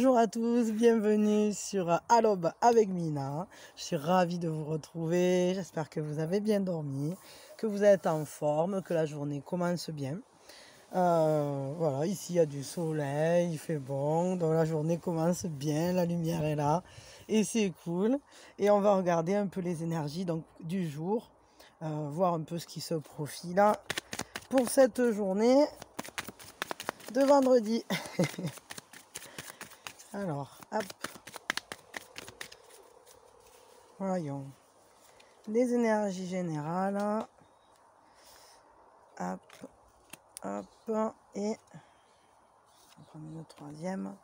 Bonjour à tous, bienvenue sur À l'aube avec Mina. Je suis ravie de vous retrouver, j'espère que vous avez bien dormi, que vous êtes en forme, que la journée commence bien. Voilà, ici il y a du soleil, il fait bon, donc la journée commence bien, la lumière est là et c'est cool. Et on va regarder un peu les énergies donc, du jour, voir un peu ce qui se profile là pour cette journée de vendredi. Alors, hop, voyons les énergies générales. Hop, hop, et on va prendre le troisième.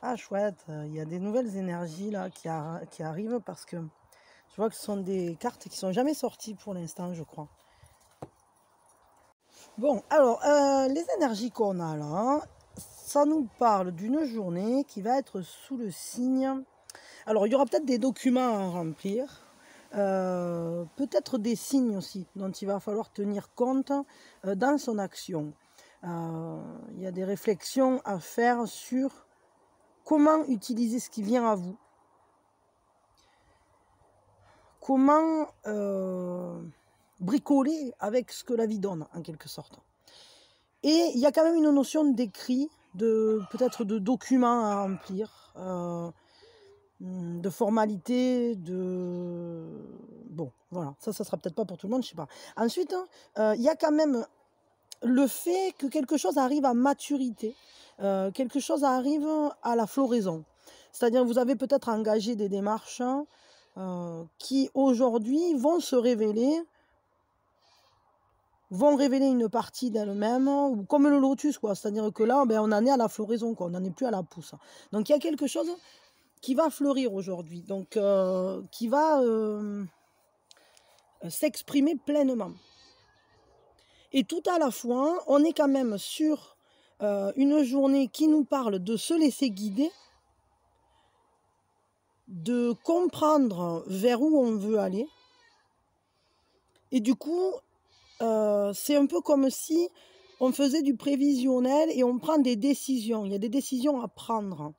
Ah chouette, il y a des nouvelles énergies là qui arrivent parce que je vois que ce sont des cartes qui sont jamais sorties pour l'instant, je crois. Bon, alors, les énergies qu'on a là, ça nous parle d'une journée qui va être sous le signe. Alors, il y aura peut-être des documents à remplir, peut-être des signes aussi dont il va falloir tenir compte dans son action. Il y a des réflexions à faire sur comment utiliser ce qui vient à vous. Comment bricoler avec ce que la vie donne, en quelque sorte. Et il y a quand même une notion d'écrit, peut-être de documents à remplir, de formalités, Bon, voilà, ça sera peut-être pas pour tout le monde, je sais pas. Ensuite, il y a quand même le fait que quelque chose arrive à maturité, quelque chose arrive à la floraison. C'est-à-dire vous avez peut-être engagé des démarches qui aujourd'hui vont révéler une partie d'elle-même, ou comme le lotus, quoi. C'est-à-dire que là, on en est à la floraison, quoi. On n'en est plus à la pousse. Donc il y a quelque chose qui va fleurir aujourd'hui, donc qui va s'exprimer pleinement. Et tout à la fois, on est quand même sur une journée qui nous parle de se laisser guider, de comprendre vers où on veut aller. Et du coup, c'est un peu comme si on faisait du prévisionnel et on prend des décisions. Il y a des décisions à prendre.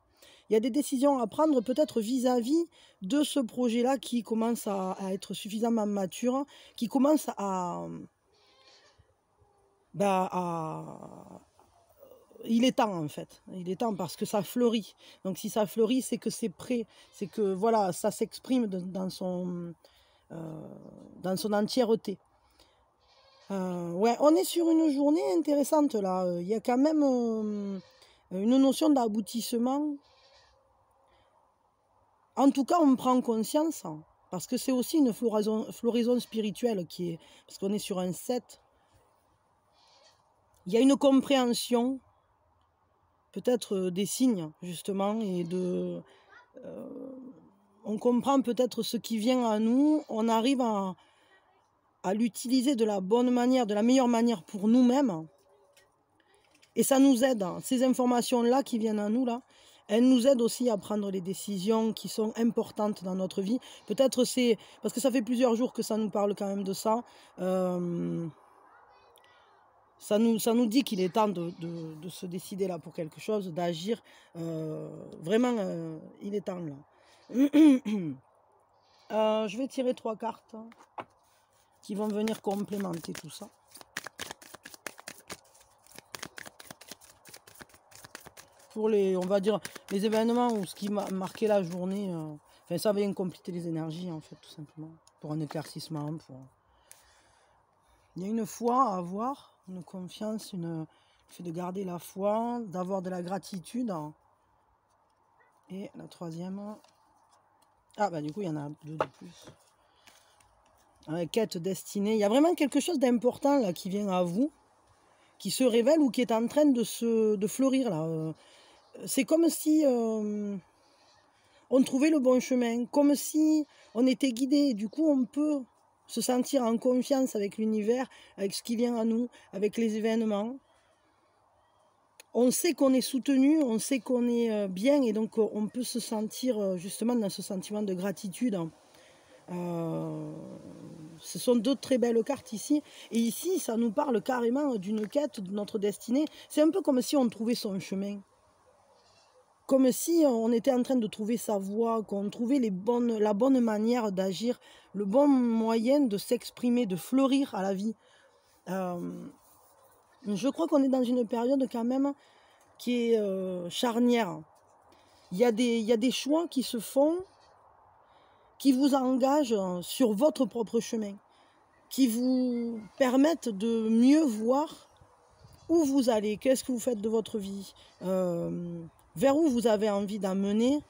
Il y a des décisions à prendre peut-être vis-à-vis de ce projet-là qui commence à être suffisamment mature, qui commence il est temps en fait, il est temps parce que ça fleurit. Donc si ça fleurit, c'est que c'est prêt, c'est que voilà, ça s'exprime dans son entièreté. Ouais, on est sur une journée intéressante là. Il y a quand même une notion d'aboutissement. En tout cas, on prend conscience, parce que c'est aussi une floraison spirituelle parce qu'on est sur un 7. Il y a une compréhension, peut-être des signes, justement, et on comprend peut-être ce qui vient à nous, on arrive à l'utiliser de la bonne manière, de la meilleure manière pour nous-mêmes. Et ça nous aide, ces informations-là qui viennent à nous, là, elles nous aident aussi à prendre les décisions qui sont importantes dans notre vie. Peut-être c'est... Parce que ça fait plusieurs jours que ça nous parle quand même de ça. Ça nous dit qu'il est temps de se décider là pour quelque chose, d'agir. Vraiment, il est temps là. Je vais tirer 3 cartes qui vont venir complémenter tout ça. Pour les, on va dire, les événements ou ce qui m'a marqué la journée, enfin ça vient compléter les énergies en fait, tout simplement, pour un éclaircissement. Il y a une foi à avoir, une confiance, le fait de garder la foi, d'avoir de la gratitude. Et la troisième, du coup il y en a 2 de plus. Quête destinée, il y a vraiment quelque chose d'important là qui vient à vous, qui se révèle ou qui est en train de fleurir là. C'est comme si on trouvait le bon chemin, comme si on était guidé. Du coup, on peut se sentir en confiance avec l'univers, avec ce qui vient à nous, avec les événements. On sait qu'on est soutenu, on sait qu'on est bien, et donc on peut se sentir justement dans ce sentiment de gratitude. Ce sont 2 très belles cartes ici. Et ici, ça nous parle carrément d'une quête de notre destinée. C'est un peu comme si on trouvait son chemin. comme si on était en train de trouver sa voie, qu'on trouvait la bonne manière d'agir, le bon moyen de s'exprimer, de fleurir à la vie. Je crois qu'on est dans une période quand même qui est charnière. Il y a des choix qui se font, qui vous engagent sur votre propre chemin, qui vous permettent de mieux voir où vous allez, qu'est-ce que vous faites de votre vie, vers où vous avez envie d'amener,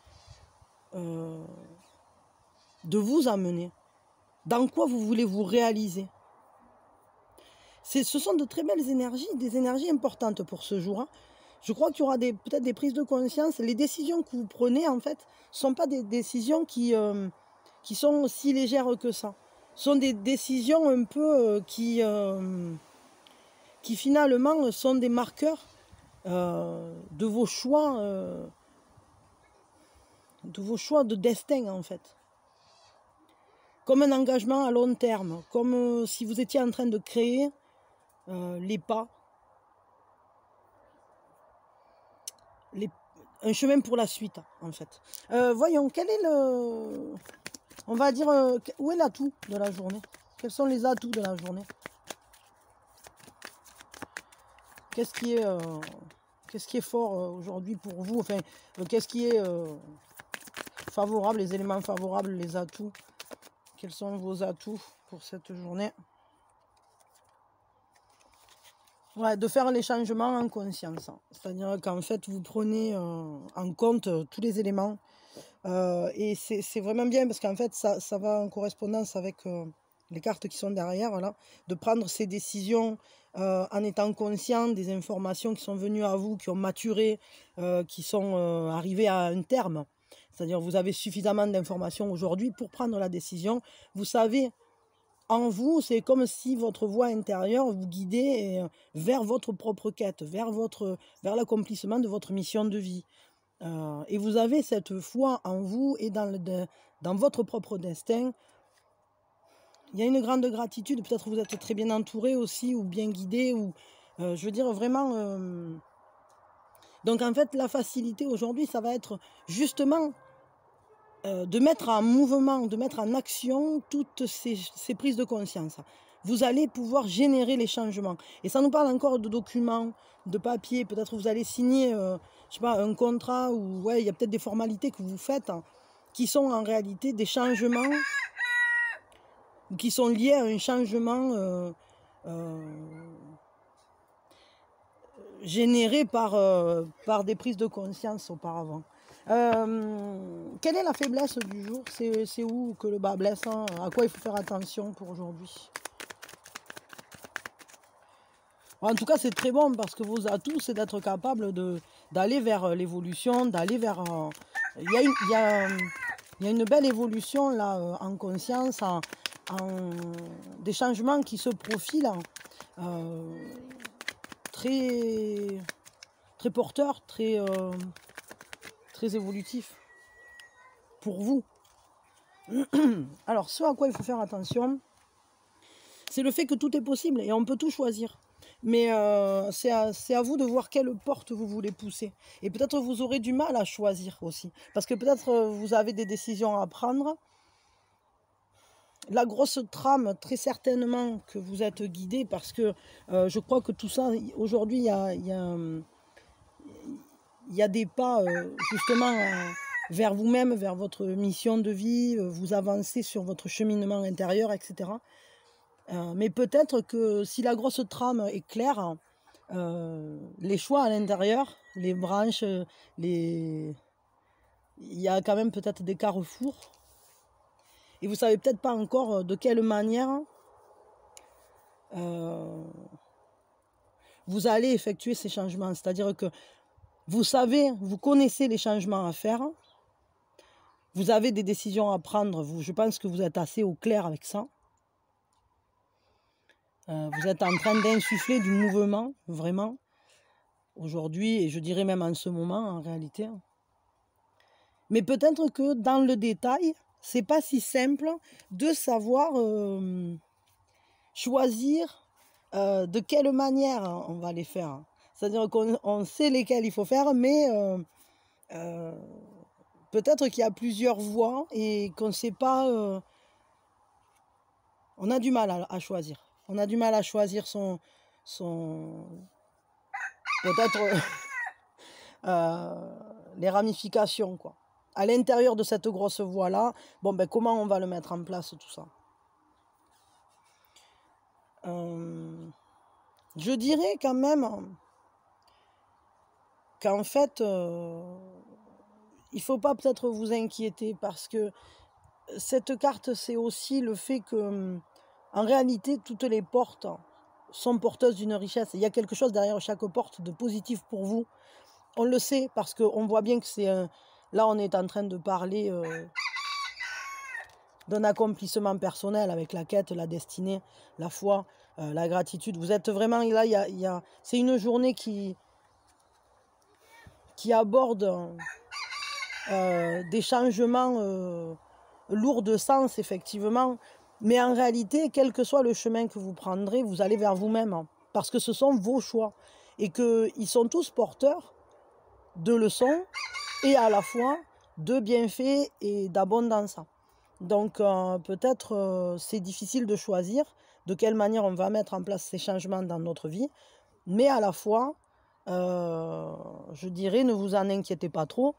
de vous amener, dans quoi vous voulez vous réaliser. Ce sont de très belles énergies, des énergies importantes pour ce jour. Je crois qu'il y aura peut-être des prises de conscience. Les décisions que vous prenez, en fait, ne sont pas des décisions qui sont aussi légères que ça. Ce sont des décisions un peu qui finalement sont des marqueurs de vos choix de destin, en fait. Comme un engagement à long terme, comme si vous étiez en train de créer les pas, un chemin pour la suite, en fait. Voyons, quel est le... On va dire, où est l'atout de la journée? Quels sont les atouts de la journée? Qu'est-ce qui est fort aujourd'hui pour vous? Enfin, qu'est-ce qui est favorable, les éléments favorables, les atouts? Quels sont vos atouts pour cette journée? Ouais, de faire les changements en conscience. C'est-à-dire qu'en fait, vous prenez en compte tous les éléments. Et c'est vraiment bien parce qu'en fait, ça va en correspondance avec les cartes qui sont derrière. Voilà, de prendre ces décisions en étant conscient des informations qui sont venues à vous, qui ont maturé, qui sont arrivées à un terme. C'est-à-dire vous avez suffisamment d'informations aujourd'hui pour prendre la décision. Vous savez... En vous, c'est comme si votre voix intérieure vous guidait vers votre propre quête, vers l'accomplissement de votre mission de vie. Et vous avez cette foi en vous et dans votre propre destin. Il y a une grande gratitude, peut-être vous êtes très bien entouré aussi, ou bien guidé, ou je veux dire vraiment... Donc en fait, la facilité aujourd'hui, ça va être justement... de mettre en mouvement, de mettre en action toutes ces prises de conscience. Vous allez pouvoir générer les changements. Et ça nous parle encore de documents, de papiers. Peut-être vous allez signer je sais pas, un contrat, ou ouais, il y a peut-être des formalités que vous faites qui sont en réalité des changements, qui sont liés à un changement généré par des prises de conscience auparavant. Quelle est la faiblesse du jour? C'est où que le bas blesse, hein? À quoi il faut faire attention pour aujourd'hui? En tout cas, c'est très bon parce que vos atouts, c'est d'être capable d'aller vers l'évolution, d'aller vers... Il y a une belle évolution là, en conscience, des changements qui se profilent, très, très porteurs, très évolutifs pour vous. Alors, ce à quoi il faut faire attention, c'est le fait que tout est possible et on peut tout choisir. Mais c'est à vous de voir quelle porte vous voulez pousser. Et peut-être vous aurez du mal à choisir aussi. Parce que peut-être vous avez des décisions à prendre. La grosse trame, très certainement que vous êtes guidé, parce que je crois que tout ça, aujourd'hui, il y a des pas justement vers vous-même, vers votre mission de vie, vous avancez sur votre cheminement intérieur, etc. Mais peut-être que si la grosse trame est claire, les choix à l'intérieur, les branches, il y a quand même peut-être des carrefours. Et vous ne savez peut-être pas encore de quelle manière vous allez effectuer ces changements. C'est-à-dire que vous savez, vous connaissez les changements à faire. Vous avez des décisions à prendre. Je pense que vous êtes assez au clair avec ça. Vous êtes en train d'insuffler du mouvement, vraiment, aujourd'hui, et je dirais même en ce moment, en réalité. Mais peut-être que dans le détail, c'est pas si simple de savoir choisir de quelle manière on va les faire. C'est-à-dire qu'on sait lesquels il faut faire, mais peut-être qu'il y a plusieurs voies et qu'on ne sait pas... on a du mal à choisir. On a du mal à choisir son peut-être les ramifications, quoi. À l'intérieur de cette grosse voie-là, bon, ben, comment on va le mettre en place, tout ça? Je dirais quand même qu'en fait, il ne faut pas peut-être vous inquiéter parce que cette carte, c'est aussi le fait que, en réalité, toutes les portes sont porteuses d'une richesse. Il y a quelque chose derrière chaque porte de positif pour vous. On le sait parce qu'on voit bien que c'est un... Là, on est en train de parler d'un accomplissement personnel avec la quête, la destinée, la foi, la gratitude. Vous êtes vraiment là, c'est une journée qui aborde des changements lourds de sens, effectivement. Mais en réalité, quel que soit le chemin que vous prendrez, vous allez vers vous-même. Hein, parce que ce sont vos choix. Et qu'ils sont tous porteurs de leçons et à la fois de bienfaits et d'abondance. Donc peut-être c'est difficile de choisir de quelle manière on va mettre en place ces changements dans notre vie, mais à la fois, je dirais, ne vous en inquiétez pas trop,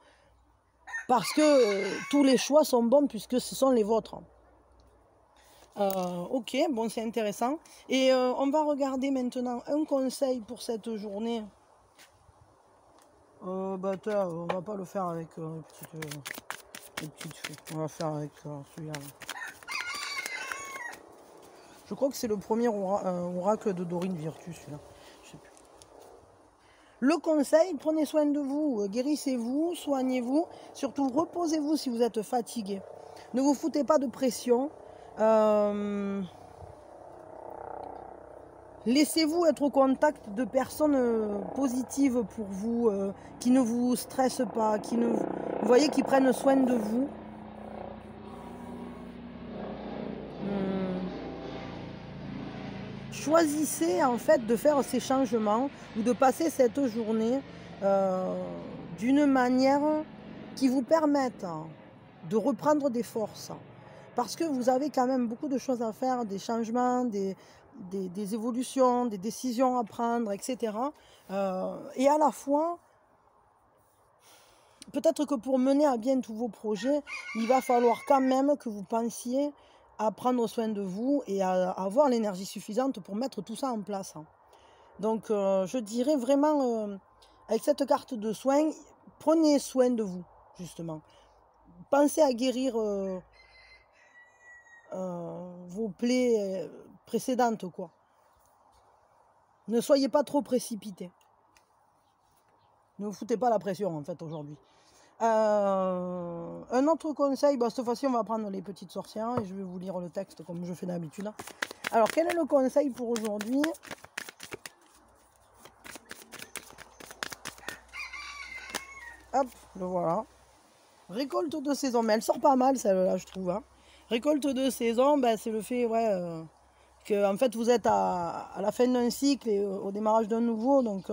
parce que tous les choix sont bons puisque ce sont les vôtres. Ok, bon, c'est intéressant. Et on va regarder maintenant un conseil pour cette journée. On va pas le faire avec les petites fées. On va faire avec celui-là. Je crois que c'est le premier oracle de Dorine Virtue, celui-là. Je sais plus. Le conseil, prenez soin de vous, guérissez-vous, soignez-vous. Surtout, reposez-vous si vous êtes fatigué. Ne vous foutez pas de pression. Laissez-vous être au contact de personnes positives pour vous, qui ne vous stressent pas, vous voyez, qui prennent soin de vous. Choisissez en fait de faire ces changements ou de passer cette journée d'une manière qui vous permette de reprendre des forces. Parce que vous avez quand même beaucoup de choses à faire, des changements, des évolutions, des décisions à prendre, etc. Et à la fois, peut-être que pour mener à bien tous vos projets, il va falloir quand même que vous pensiez à prendre soin de vous et à avoir l'énergie suffisante pour mettre tout ça en place. Donc je dirais vraiment, avec cette carte de soins, prenez soin de vous, justement. Pensez à guérir vos plaies précédentes, quoi. Ne soyez pas trop précipités. Ne vous foutez pas la pression, en fait, aujourd'hui. Un autre conseil, cette fois-ci, on va prendre les petites sorcières et je vais vous lire le texte comme je fais d'habitude. Alors, quel est le conseil pour aujourd'hui? Hop, le voilà. Récolte de saison, mais elle sort pas mal, celle-là, je trouve. Hein. Récolte de saison, c'est le fait, que en fait, vous êtes à la fin d'un cycle et au démarrage d'un nouveau. Donc,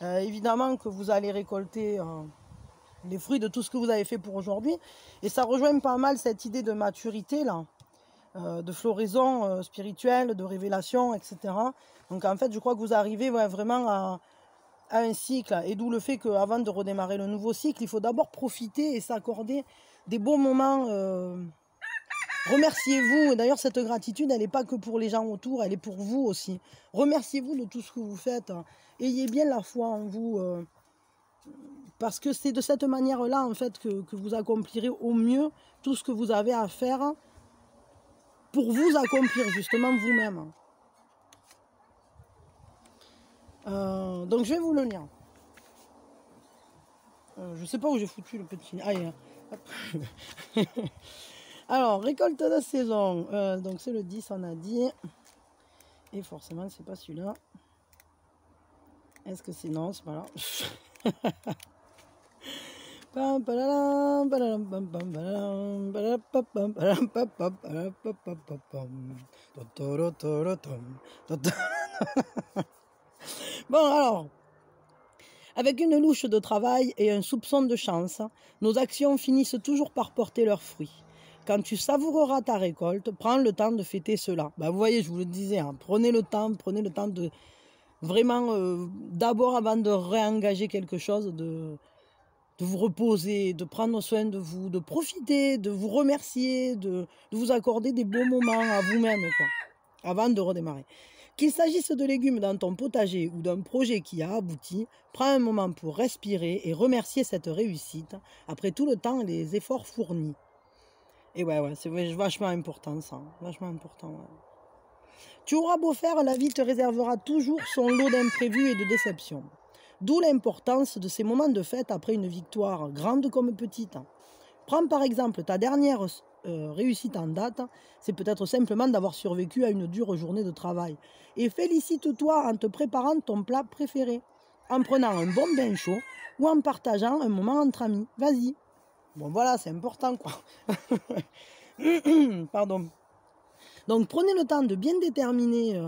évidemment que vous allez récolter les fruits de tout ce que vous avez fait pour aujourd'hui. Et ça rejoint pas mal cette idée de maturité, là, de floraison spirituelle, de révélation, etc. Donc, en fait, je crois que vous arrivez vraiment à un cycle, et d'où le fait qu'avant de redémarrer le nouveau cycle, il faut d'abord profiter et s'accorder des beaux moments. Remerciez-vous, et d'ailleurs cette gratitude, elle n'est pas que pour les gens autour, elle est pour vous aussi. Remerciez-vous de tout ce que vous faites, ayez bien la foi en vous, parce que c'est de cette manière-là en fait que vous accomplirez au mieux tout ce que vous avez à faire pour vous accomplir justement vous-même. Donc je vais vous le lire. Je sais pas où j'ai foutu le petit. Alors, récolte de saison. Donc c'est le 10, on a dit. Et forcément, c'est pas celui-là. Est-ce que c'est... Non, c'est pas là. Bon, alors, Avec une louche de travail et un soupçon de chance, nos actions finissent toujours par porter leurs fruits. Quand tu savoureras ta récolte, prends le temps de fêter cela. Vous voyez, je vous le disais, hein, prenez le temps de vraiment, d'abord avant de réengager quelque chose, de vous reposer, de prendre soin de vous, de profiter, de vous remercier, de vous accorder des beaux moments à vous-même, quoi, avant de redémarrer. Qu'il s'agisse de légumes dans ton potager ou d'un projet qui a abouti, prends un moment pour respirer et remercier cette réussite, après tout le temps et les efforts fournis. Et ouais, c'est vachement important ça, vachement important. Ouais. Tu auras beau faire, la vie te réservera toujours son lot d'imprévus et de déceptions. D'où l'importance de ces moments de fête après une victoire, grande comme petite. Prends par exemple ta dernière réussite en date, c'est peut-être simplement d'avoir survécu à une dure journée de travail. Et félicite-toi en te préparant ton plat préféré, en prenant un bon bain chaud ou en partageant un moment entre amis. Vas-y. Bon voilà, c'est important quoi. Pardon. Donc prenez le temps de bien déterminer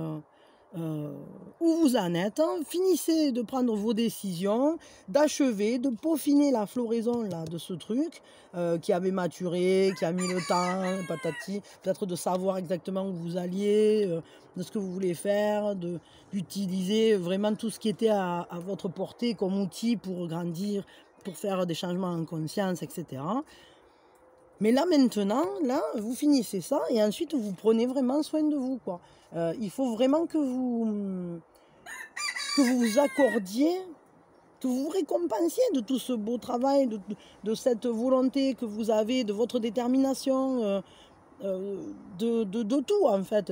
où vous en êtes, hein. Finissez de prendre vos décisions, d'achever, de peaufiner la floraison là, de ce truc qui avait maturé, qui a mis le temps, patati, peut-être de savoir exactement où vous alliez, de ce que vous voulez faire, d'utiliser vraiment tout ce qui était à votre portée comme outil pour grandir, pour faire des changements en conscience, etc. Mais là maintenant, là, vous finissez ça et ensuite vous prenez vraiment soin de vous, quoi. Il faut vraiment que vous vous accordiez, que vous vous récompensiez de tout ce beau travail, de cette volonté que vous avez, de votre détermination, de tout en fait.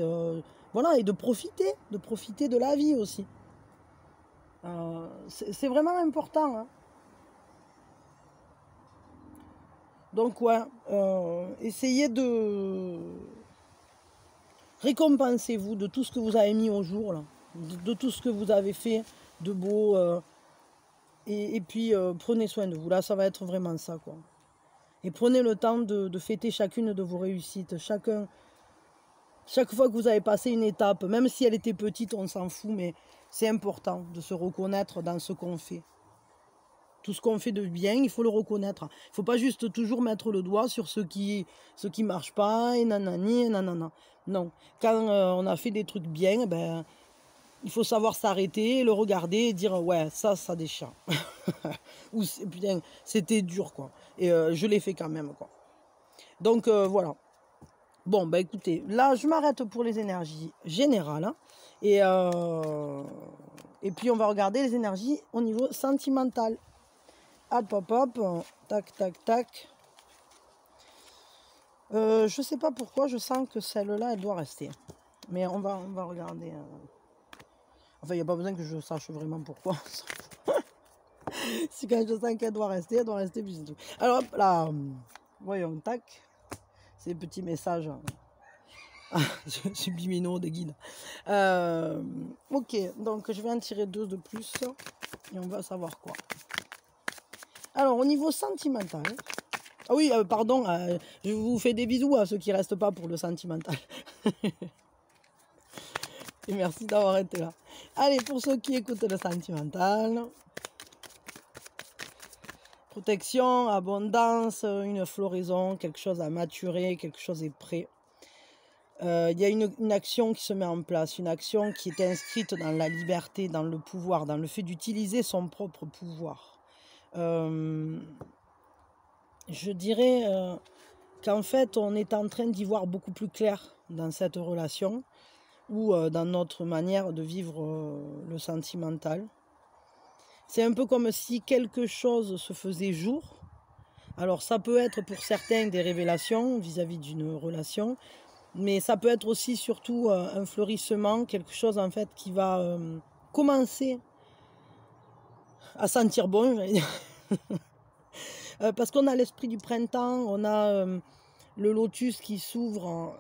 Voilà, et de profiter de la vie aussi. C'est vraiment important, hein. Donc ouais, essayez de récompensez-vous de tout ce que vous avez mis au jour, là, de tout ce que vous avez fait de beau, et puis prenez soin de vous. Là, ça va être vraiment ça, quoi. Et prenez le temps de fêter chacune de vos réussites, chaque fois que vous avez passé une étape, même si elle était petite, on s'en fout, mais c'est important de se reconnaître dans ce qu'on fait. Tout ce qu'on fait de bien, il faut le reconnaître. Il ne faut pas juste toujours mettre le doigt sur ce qui marche pas, et nanani, et nanana. Non. Quand on a fait des trucs bien, ben, il faut savoir s'arrêter, le regarder et dire ouais, ça déchire. Ou putain, c'était dur, quoi. Et je l'ai fait quand même, quoi. Donc voilà. Bon, bah écoutez, là, je m'arrête pour les énergies générales. Hein, et puis, on va regarder les énergies au niveau sentimental. Hop, hop, hop, tac, tac, tac. Je sais pas pourquoi, je sens que celle-là, elle doit rester. Mais on va regarder. Enfin, il n'y a pas besoin que je sache vraiment pourquoi. Si quand je sens qu'elle doit rester, puis c'est tout. Alors, hop, là, voyons, tac. Ces petits messages subliminaux de guide. Ok, donc je vais en tirer 2 de plus. Et on va savoir quoi. Alors, au niveau sentimental... Ah oui, pardon, je vous fais des bisous à ceux qui ne restent pas pour le sentimental. Et merci d'avoir été là. Allez, pour ceux qui écoutent le sentimental... Protection, abondance, une floraison, quelque chose à maturer, quelque chose est prêt. Il y a une action qui se met en place, une action qui est inscrite dans la liberté, dans le pouvoir, dans le fait d'utiliser son propre pouvoir. Je dirais qu'en fait, on est en train d'y voir beaucoup plus clair dans cette relation ou dans notre manière de vivre le sentimental. C'est un peu comme si quelque chose se faisait jour. Alors ça peut être pour certains des révélations vis-à-vis d'une relation, mais ça peut être aussi surtout un fleurissement, quelque chose en fait qui va commencer à sentir bon, j'allais dire. Parce qu'on a l'esprit du printemps, on a le lotus qui s'ouvre.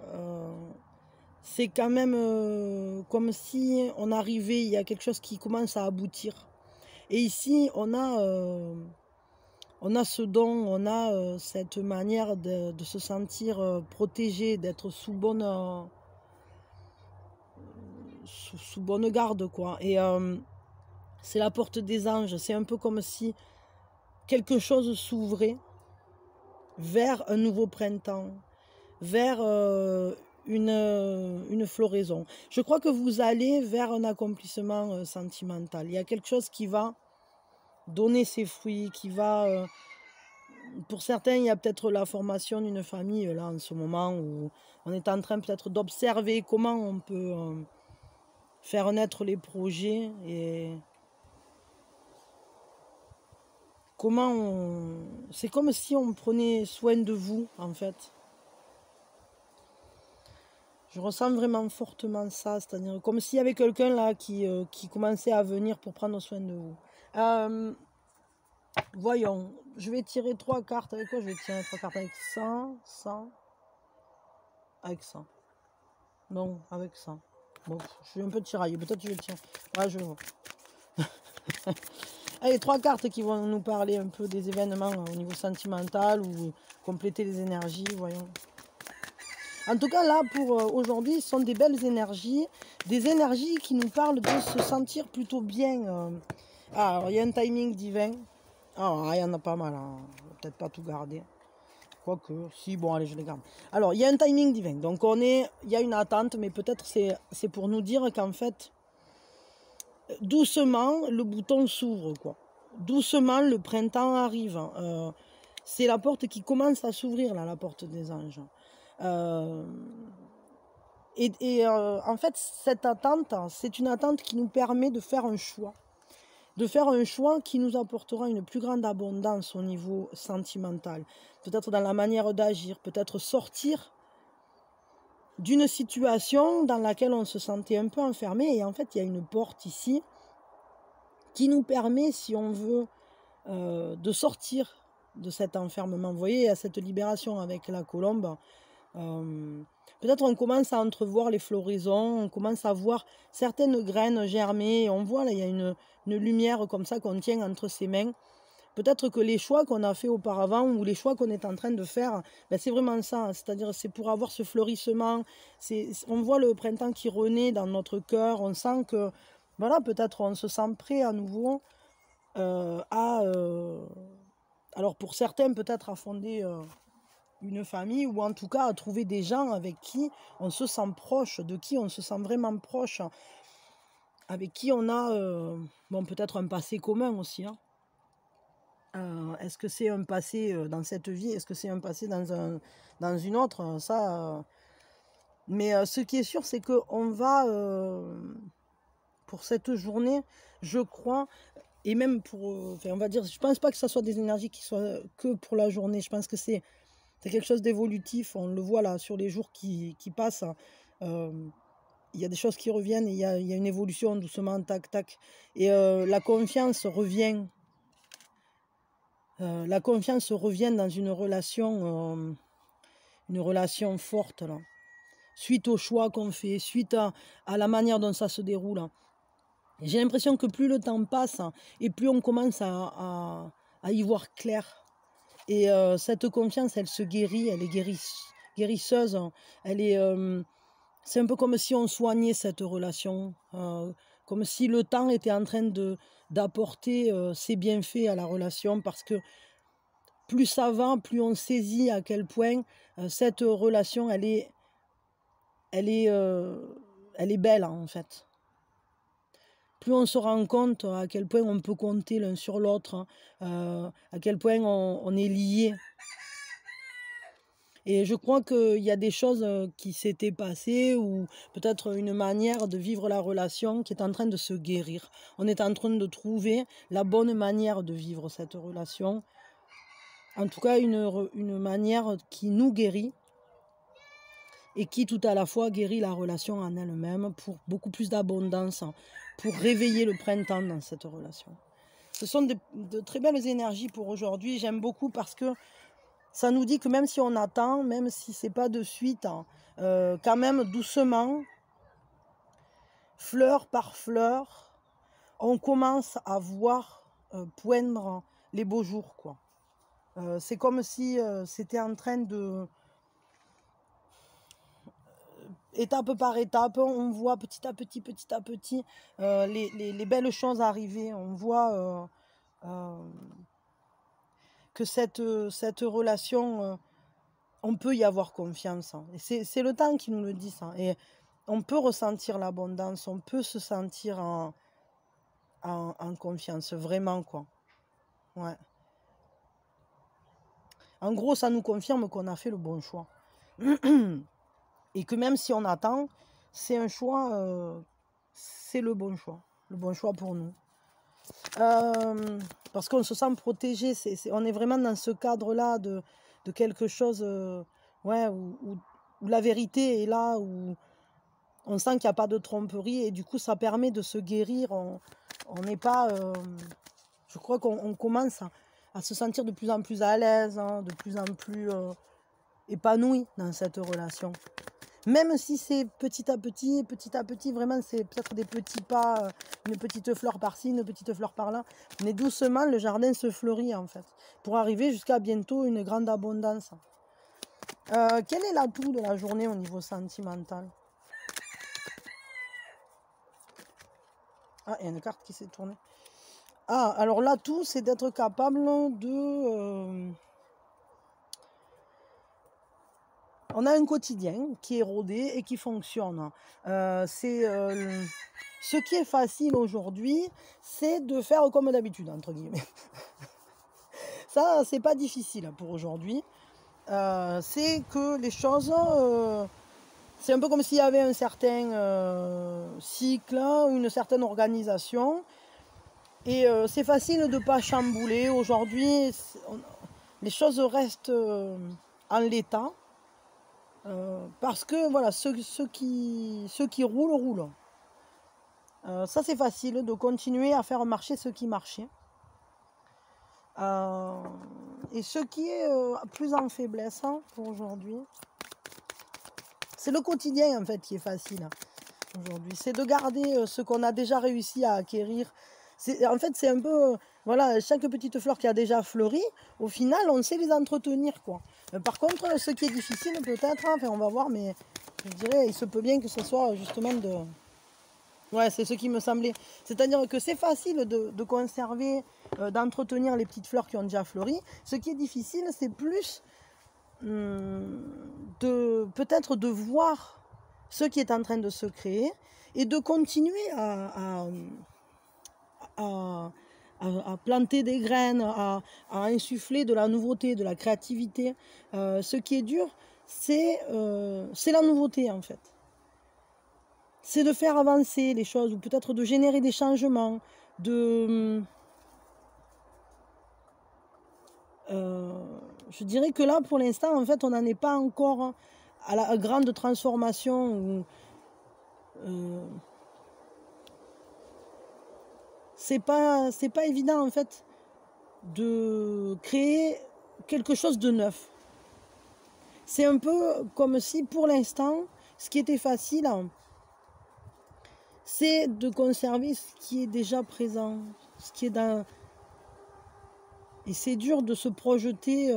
C'est quand même comme si on arrivait, il y a quelque chose qui commence à aboutir. Et ici, on a ce don, on a cette manière de se sentir protégé, d'être sous bonne garde, quoi. Et C'est la porte des anges. C'est un peu comme si quelque chose s'ouvrait vers un nouveau printemps, vers une floraison. Je crois que vous allez vers un accomplissement sentimental. Il y a quelque chose qui va donner ses fruits, qui va... pour certains, il y a peut-être la formation d'une famille, là, en ce moment, où on est en train peut-être d'observer comment on peut faire naître les projets et comment on... C'est comme si on prenait soin de vous, en fait. Je ressens vraiment fortement ça, c'est-à-dire comme s'il y avait quelqu'un là qui commençait à venir pour prendre soin de vous. Voyons, je vais tirer 3 cartes. Avec quoi je vais tirer 3 cartes? Avec ça, ça, avec ça. Non, avec ça. Bon, je suis un peu tiraillée, peut-être que je vais tirer. Ouais, je vois. Allez, 3 cartes qui vont nous parler un peu des événements au niveau sentimental ou compléter les énergies, voyons. En tout cas, là, pour aujourd'hui, ce sont des belles énergies. Des énergies qui nous parlent de se sentir plutôt bien. Ah, alors, il y a un timing divin. Ah, il y en a pas mal. Hein. Je vais peut-être pas tout garder. Quoique, si, bon, allez, je les garde. Alors, il y a un timing divin. Donc, il y a une attente, mais peut-être c'est pour nous dire qu'en fait, doucement, le bouton s'ouvre, quoi. Doucement, le printemps arrive. C'est la porte qui commence à s'ouvrir, là, la porte des anges. En fait, cette attente, c'est une attente qui nous permet de faire un choix. De faire un choix qui nous apportera une plus grande abondance au niveau sentimental. Peut-être dans la manière d'agir, peut-être sortir d'une situation dans laquelle on se sentait un peu enfermé. Et en fait, il y a une porte ici qui nous permet, si on veut, de sortir de cet enfermement. Vous voyez, il y a cette libération avec la colombe. Peut-être on commence à entrevoir les floraisons, on commence à voir certaines graines germer, on voit là il y a une lumière comme ça qu'on tient entre ses mains. Peut-être que les choix qu'on a fait auparavant ou les choix qu'on est en train de faire, ben c'est vraiment ça, c'est-à-dire c'est pour avoir ce fleurissement, on voit le printemps qui renaît dans notre cœur, on sent que voilà, peut-être on se sent prêt à nouveau alors pour certains peut-être à fonder une famille ou en tout cas à trouver des gens avec qui on se sent proche, de qui on se sent vraiment proche, avec qui on a bon, peut-être un passé commun aussi. Hein. Est-ce que c'est un passé dans cette vie? Est-ce que c'est un passé dans une autre? Ça, mais ce qui est sûr, c'est qu'on va, pour cette journée, je crois, et même pour, on va dire, je pense pas que ce soit des énergies qui soient que pour la journée. Je pense que c'est quelque chose d'évolutif. On le voit là sur les jours qui passent. Il y a des choses qui reviennent et il y a une évolution doucement, tac, tac. Et la confiance revient. La confiance revient dans une relation forte, là. Suite au choix qu'on fait, suite à la manière dont ça se déroule. J'ai l'impression que plus le temps passe et plus on commence à y voir clair. Et cette confiance, elle se guérit, elle est guérisseuse. Elle est, c'est un peu comme si on soignait cette relation, comme si le temps était en train d'apporter ses bienfaits à la relation, parce que plus ça va, plus on saisit à quel point cette relation, elle est belle en fait. Plus on se rend compte à quel point on peut compter l'un sur l'autre, à quel point on est liés. Et je crois qu'il y a des choses qui s'étaient passées ou peut-être une manière de vivre la relation qui est en train de se guérir. On est en train de trouver la bonne manière de vivre cette relation. En tout cas, une manière qui nous guérit et qui tout à la fois guérit la relation en elle-même pour beaucoup plus d'abondance, pour réveiller le printemps dans cette relation. Ce sont de très belles énergies pour aujourd'hui. J'aime beaucoup parce que ça nous dit que même si on attend, même si c'est pas de suite, quand même doucement, fleur par fleur, on commence à voir poindre les beaux jours, quoi. C'est comme si c'était en train de étape par étape, on voit petit à petit, les belles choses arriver. On voit que cette relation, on peut y avoir confiance. Hein. Et c'est le temps qui nous le dit ça. Et on peut ressentir l'abondance, on peut se sentir en confiance, vraiment, quoi. Ouais. En gros, ça nous confirme qu'on a fait le bon choix. Et que même si on attend, c'est un choix, c'est le bon choix pour nous. Parce qu'on se sent protégé, on est vraiment dans ce cadre-là de quelque chose ouais, où la vérité est là, où on sent qu'il n'y a pas de tromperie, et du coup ça permet de se guérir. On n'est pas... je crois qu'on commence à se sentir de plus en plus à l'aise, hein, de plus en plus épanoui dans cette relation. Même si c'est petit à petit, vraiment c'est peut-être des petits pas, une petite fleur par-ci, une petite fleur par-là. Mais doucement, le jardin se fleurit en fait, pour arriver jusqu'à bientôt une grande abondance. Quel est l'atout de la journée au niveau sentimental? Ah, il y a une carte qui s'est tournée. Ah, alors l'atout, c'est d'être capable de... on a un quotidien qui est rodé et qui fonctionne. Ce qui est facile aujourd'hui, c'est de faire comme d'habitude, entre guillemets. Ça, c'est pas difficile pour aujourd'hui. C'est que les choses... c'est un peu comme s'il y avait un certain cycle, une certaine organisation. Et c'est facile de ne pas chambouler. Aujourd'hui, les choses restent en l'état. Parce que voilà, ceux qui roulent. Ça c'est facile de continuer à faire marcher ce qui marchait. Et ce qui est plus en faiblesse pour aujourd'hui, c'est le quotidien en fait qui est facile aujourd'hui. C'est de garder ce qu'on a déjà réussi à acquérir. En fait c'est un peu, voilà, chaque petite fleur qui a déjà fleuri, au final on sait les entretenir, quoi. Par contre, ce qui est difficile peut-être, enfin on va voir, mais je dirais, il se peut bien que ce soit justement de... Ouais, c'est ce qui me semblait. C'est-à-dire que c'est facile de conserver, d'entretenir les petites fleurs qui ont déjà fleuri. Ce qui est difficile, c'est plus peut-être de voir ce qui est en train de se créer et de continuer à planter des graines, à insuffler de la nouveauté, de la créativité. Ce qui est dur, c'est la nouveauté en fait. C'est de faire avancer les choses, ou peut-être de générer des changements, je dirais que là, pour l'instant, en fait, on n'en est pas encore à la grande transformation. C'est pas évident, en fait, de créer quelque chose de neuf. C'est un peu comme si, pour l'instant, ce qui était facile, c'est de conserver ce qui est déjà présent, ce qui est dans... Et c'est dur de se projeter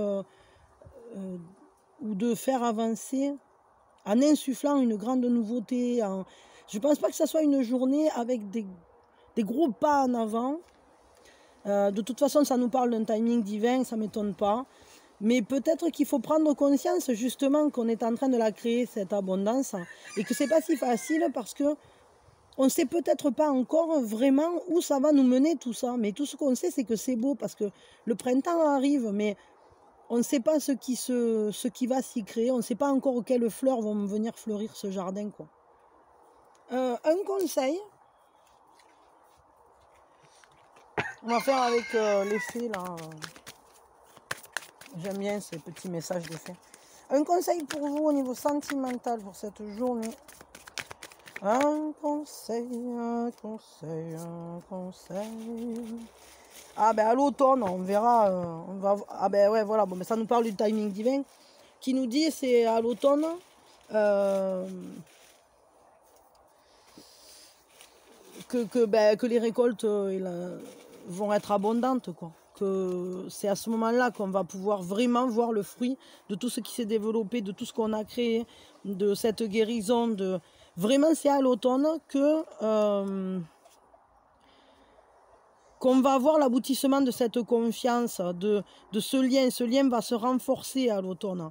ou de faire avancer en insufflant une grande nouveauté. Je ne pense pas que ça soit une journée avec des gros pas en avant. De toute façon, ça nous parle d'un timing divin, ça ne m'étonne pas. Mais peut-être qu'il faut prendre conscience justement qu'on est en train de la créer, cette abondance, et que ce n'est pas si facile parce que on ne sait peut-être pas encore vraiment où ça va nous mener tout ça. Mais tout ce qu'on sait, c'est que c'est beau parce que le printemps arrive, mais on ne sait pas ce qui va s'y créer. On ne sait pas encore quelles fleurs vont venir fleurir ce jardin, quoi. Un conseil, on va faire avec l'effet là. J'aime bien ces petits messages d'effet. Un conseil pour vous au niveau sentimental pour cette journée. Un conseil. Ah ben à l'automne, on verra. Ah ben ouais, voilà. Bon, mais ça nous parle du timing divin. Qui nous dit c'est à l'automne. Que les récoltes vont être abondantes, quoi. Que c'est à ce moment-là qu'on va pouvoir vraiment voir le fruit de tout ce qui s'est développé, de tout ce qu'on a créé, de cette guérison. Vraiment, c'est à l'automne qu'on va avoir l'aboutissement de cette confiance, de ce lien. Ce lien va se renforcer à l'automne.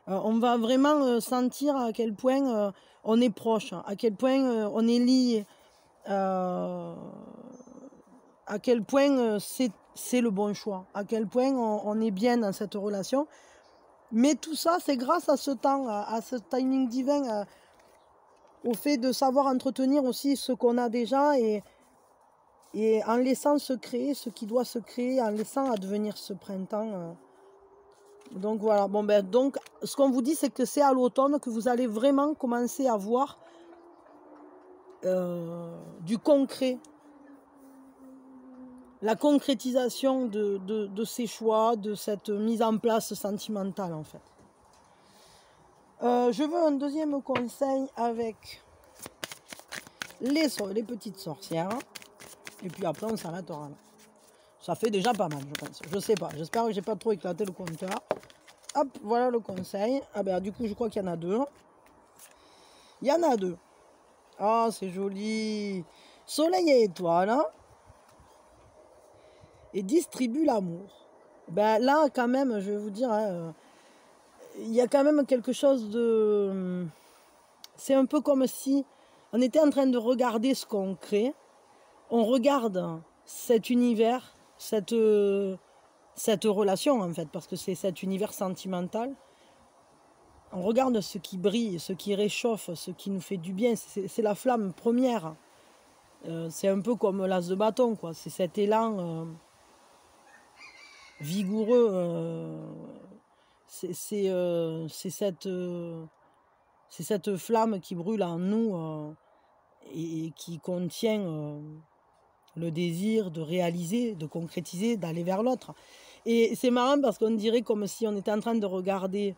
On va vraiment sentir à quel point on est proche, à quel point on est lié, à quel point c'est le bon choix, à quel point on est bien dans cette relation. Mais tout ça, c'est grâce à ce temps, à ce timing divin, au fait de savoir entretenir aussi ce qu'on a déjà et en laissant se créer ce qui doit se créer, en laissant advenir ce printemps. Donc voilà, bon ben donc ce qu'on vous dit, c'est que c'est à l'automne que vous allez vraiment commencer à voir du concret, la concrétisation de ces choix, de cette mise en place sentimentale en fait. Je veux un deuxième conseil avec les petites sorcières. Et puis après on s'arrêtera là. Ça fait déjà pas mal, je pense. Je sais pas, j'espère que j'ai pas trop éclaté le compteur. Hop, voilà le conseil. Ah ben du coup je crois qu'il y en a deux. Il y en a deux. Ah, c'est joli. Soleil et étoile. Hein, et distribue l'amour. Ben là quand même, je vais vous dire, hein, il y a quand même quelque chose de... C'est un peu comme si on était en train de regarder ce qu'on crée. On regarde cet univers, cette relation en fait, parce que c'est cet univers sentimental. On regarde ce qui brille, ce qui réchauffe, ce qui nous fait du bien. C'est la flamme première. C'est un peu comme l'as de bâton, quoi. C'est cet élan vigoureux. C'est cette flamme qui brûle en nous et qui contient le désir de réaliser, de concrétiser, d'aller vers l'autre. Et c'est marrant parce qu'on dirait comme si on était en train de regarder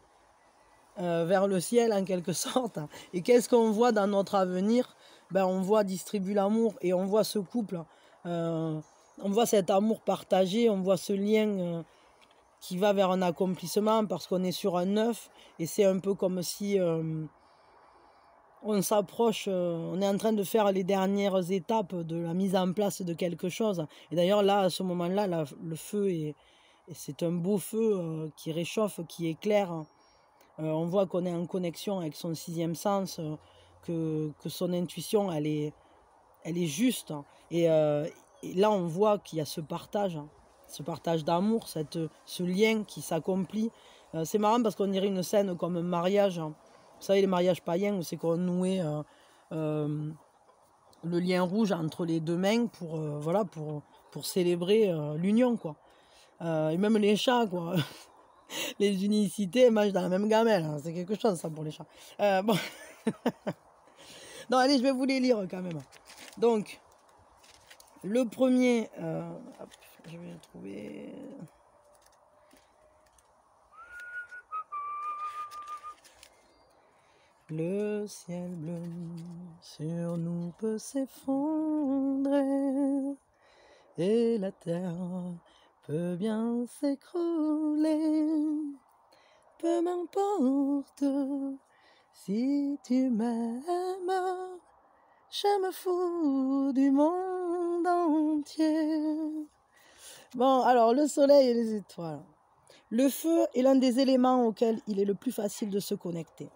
vers le ciel en quelque sorte. Et qu'est-ce qu'on voit dans notre avenir? Ben, on voit distribuer l'amour et on voit ce couple, on voit cet amour partagé, on voit ce lien qui va vers un accomplissement parce qu'on est sur un œuf et c'est un peu comme si on s'approche, on est en train de faire les dernières étapes de la mise en place de quelque chose. Et d'ailleurs là, à ce moment-là, le feu c'est un beau feu qui réchauffe, qui éclaire. On voit qu'on est en connexion avec son sixième sens, que son intuition, elle est juste. Et là, on voit qu'il y a ce partage d'amour, ce lien qui s'accomplit. C'est marrant parce qu'on dirait une scène comme un mariage. Vous savez, les mariages païens où c'est qu'on nouait le lien rouge entre les deux mains pour célébrer l'union, quoi. Et même les chats, quoi. Les unicités mangent dans la même gamelle. Hein. C'est quelque chose, ça, pour les chats. Bon. Non, allez, je vais vous les lire quand même. Donc, le premier... hop, je vais le trouver... Le ciel bleu sur nous peut s'effondrer et la terre peut bien s'écrouler. Peu m'importe si tu m'aimes, je me fous du monde entier. Bon, alors le soleil et les étoiles. Le feu est l'un des éléments auxquels il est le plus facile de se connecter.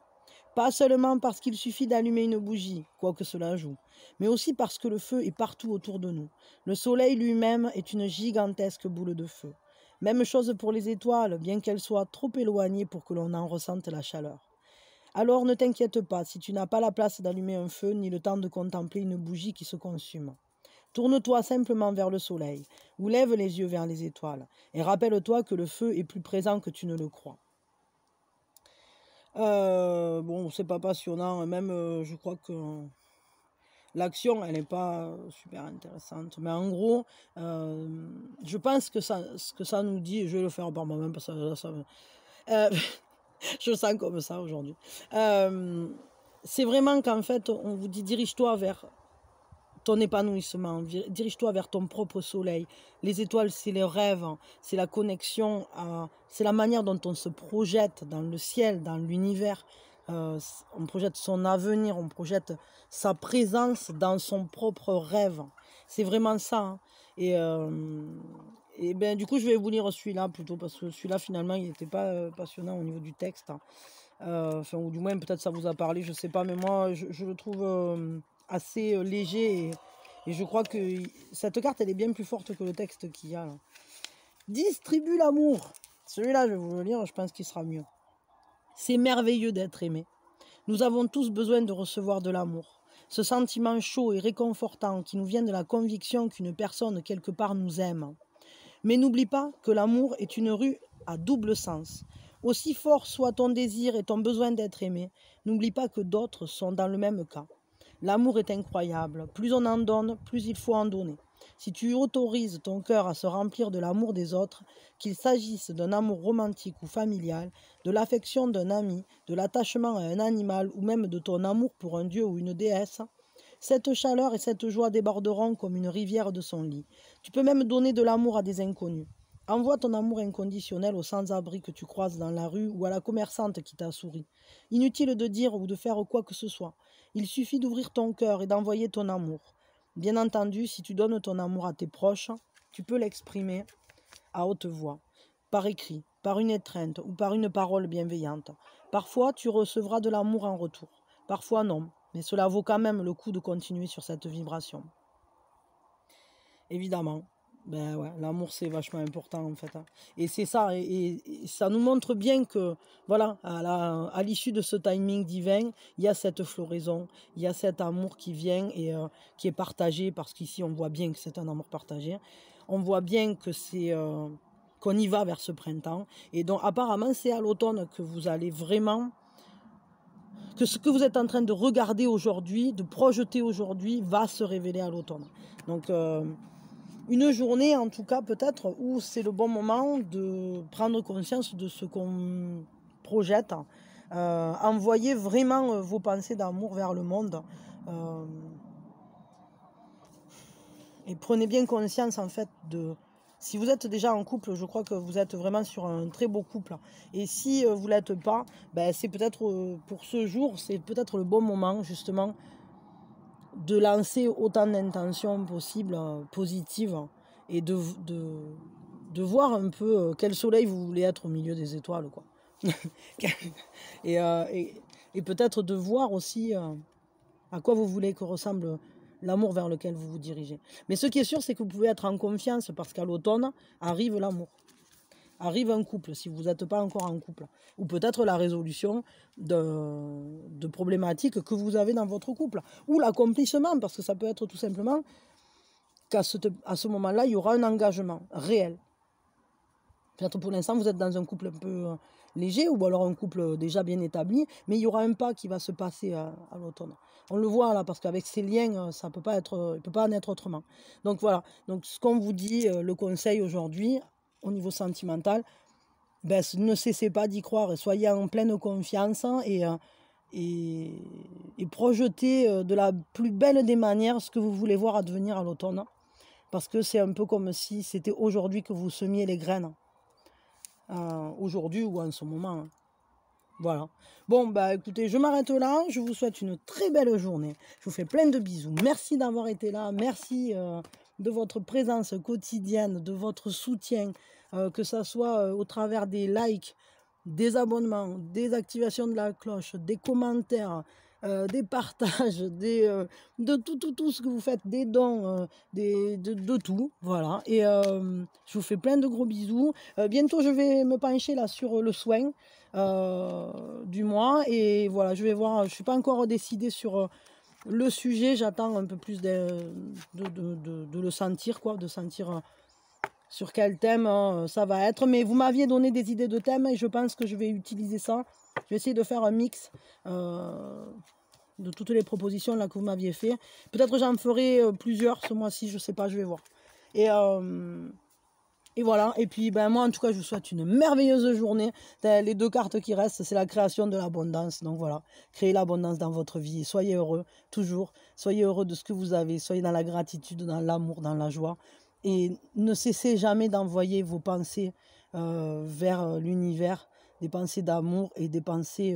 Pas seulement parce qu'il suffit d'allumer une bougie, quoique cela joue, mais aussi parce que le feu est partout autour de nous. Le soleil lui-même est une gigantesque boule de feu. Même chose pour les étoiles, bien qu'elles soient trop éloignées pour que l'on en ressente la chaleur. Alors ne t'inquiète pas si tu n'as pas la place d'allumer un feu ni le temps de contempler une bougie qui se consume. Tourne-toi simplement vers le soleil, ou lève les yeux vers les étoiles, et rappelle-toi que le feu est plus présent que tu ne le crois. Bon, c'est pas passionnant, même je crois que l'action, elle n'est pas super intéressante. Mais en gros, je pense que ce que ça nous dit, je vais le faire par moi-même parce que je le sens comme ça aujourd'hui. C'est vraiment qu'en fait, on vous dit dirige-toi vers ton épanouissement, dirige-toi vers ton propre soleil. Les étoiles, c'est les rêves, c'est la connexion, c'est la manière dont on se projette dans le ciel, dans l'univers. on projette son avenir, on projette sa présence dans son propre rêve. C'est vraiment ça. Hein. Et ben, du coup, je vais vous lire celui-là plutôt, parce que celui-là, finalement, il n'était pas passionnant au niveau du texte. Hein. Enfin, ou du moins, peut-être ça vous a parlé, je sais pas, mais moi, je le trouve assez léger. Et je crois que cette carte, elle est bien plus forte que le texte qu'il y a là. Distribue l'amour. Celui-là, je vais vous le lire, je pense qu'il sera mieux. C'est merveilleux d'être aimé. Nous avons tous besoin de recevoir de l'amour. Ce sentiment chaud et réconfortant qui nous vient de la conviction qu'une personne quelque part nous aime. Mais n'oublie pas que l'amour est une rue à double sens. Aussi fort soit ton désir et ton besoin d'être aimé, n'oublie pas que d'autres sont dans le même cas. L'amour est incroyable. Plus on en donne, plus il faut en donner. Si tu autorises ton cœur à se remplir de l'amour des autres, qu'il s'agisse d'un amour romantique ou familial, de l'affection d'un ami, de l'attachement à un animal ou même de ton amour pour un dieu ou une déesse, cette chaleur et cette joie déborderont comme une rivière de son lit. Tu peux même donner de l'amour à des inconnus. Envoie ton amour inconditionnel aux sans-abri que tu croises dans la rue ou à la commerçante qui t'a souri. Inutile de dire ou de faire quoi que ce soit. Il suffit d'ouvrir ton cœur et d'envoyer ton amour. Bien entendu, si tu donnes ton amour à tes proches, tu peux l'exprimer à haute voix, par écrit, par une étreinte ou par une parole bienveillante. Parfois, tu recevras de l'amour en retour. Parfois, non. Mais cela vaut quand même le coup de continuer sur cette vibration. Évidemment. Ben ouais, l'amour c'est vachement important en fait. Hein. Et c'est ça, et ça nous montre bien que, voilà, à l'issue de ce timing divin, il y a cette floraison, il y a cet amour qui vient et qui est partagé, parce qu'ici on voit bien que c'est un amour partagé. On voit bien que c'est qu'on y va vers ce printemps. Et donc apparemment c'est à l'automne que vous allez vraiment, que ce que vous êtes en train de regarder aujourd'hui, de projeter aujourd'hui, va se révéler à l'automne. Donc une journée en tout cas peut-être où c'est le bon moment de prendre conscience de ce qu'on projette. Envoyez vraiment vos pensées d'amour vers le monde. Et prenez bien conscience en fait de... Si vous êtes déjà en couple, je crois que vous êtes vraiment sur un très beau couple. Et si vous ne l'êtes pas, ben, c'est peut-être pour ce jour, c'est peut-être le bon moment justement de lancer autant d'intentions possibles, positives, et de voir un peu quel soleil vous voulez être au milieu des étoiles, quoi. et peut-être de voir aussi à quoi vous voulez que ressemble l'amour vers lequel vous vous dirigez. Mais ce qui est sûr, c'est que vous pouvez être en confiance, parce qu'à l'automne arrive l'amour. Arrive un couple, si vous n'êtes pas encore en couple. Ou peut-être la résolution de problématiques que vous avez dans votre couple. Ou l'accomplissement, parce que ça peut être tout simplement qu'à ce moment-là, il y aura un engagement réel. Peut-être pour l'instant, vous êtes dans un couple un peu léger, ou alors un couple déjà bien établi, mais il y aura un pas qui va se passer à l'automne. On le voit là, parce qu'avec ces liens, ça peut pas être, il ne peut pas en être autrement. Donc voilà, donc ce qu'on vous dit, le conseil aujourd'hui, au niveau sentimental, ben, ne cessez pas d'y croire, et soyez en pleine confiance, et projetez de la plus belle des manières ce que vous voulez voir advenir à l'automne, parce que c'est un peu comme si c'était aujourd'hui que vous semiez les graines, aujourd'hui ou en ce moment. Hein. Voilà. Bon, bah écoutez, je m'arrête là. Je vous souhaite une très belle journée. Je vous fais plein de bisous. Merci d'avoir été là. Merci de votre présence quotidienne, de votre soutien, que ce soit au travers des likes, des abonnements, des activations de la cloche, des commentaires, des partages, de tout ce que vous faites, des dons, de tout. Voilà. Et je vous fais plein de gros bisous. Bientôt, je vais me pencher là sur le soin du mois. Et voilà, je vais voir. Je ne suis pas encore décidée sur le sujet. J'attends un peu plus de le sentir, quoi, de sentir sur quel thème ça va être. Mais vous m'aviez donné des idées de thèmes et je pense que je vais utiliser ça. Je vais essayer de faire un mix de toutes les propositions là que vous m'aviez fait. Peut-être j'en ferai plusieurs ce mois-ci, je sais pas, je vais voir. Et voilà, et puis ben, moi en tout cas je vous souhaite une merveilleuse journée. Les 2 cartes qui restent, c'est la création de l'abondance. Donc voilà, créez l'abondance dans votre vie. Soyez heureux, toujours. Soyez heureux de ce que vous avez. Soyez dans la gratitude, dans l'amour, dans la joie. Et ne cessez jamais d'envoyer vos pensées vers l'univers, des pensées d'amour et des pensées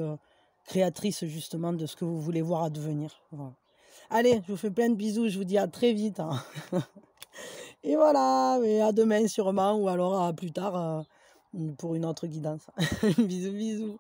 créatrice justement de ce que vous voulez voir advenir. Voilà. Allez, je vous fais plein de bisous, je vous dis à très vite. Hein. Et voilà, mais à demain sûrement, ou alors à plus tard pour une autre guidance. Bisous, bisous.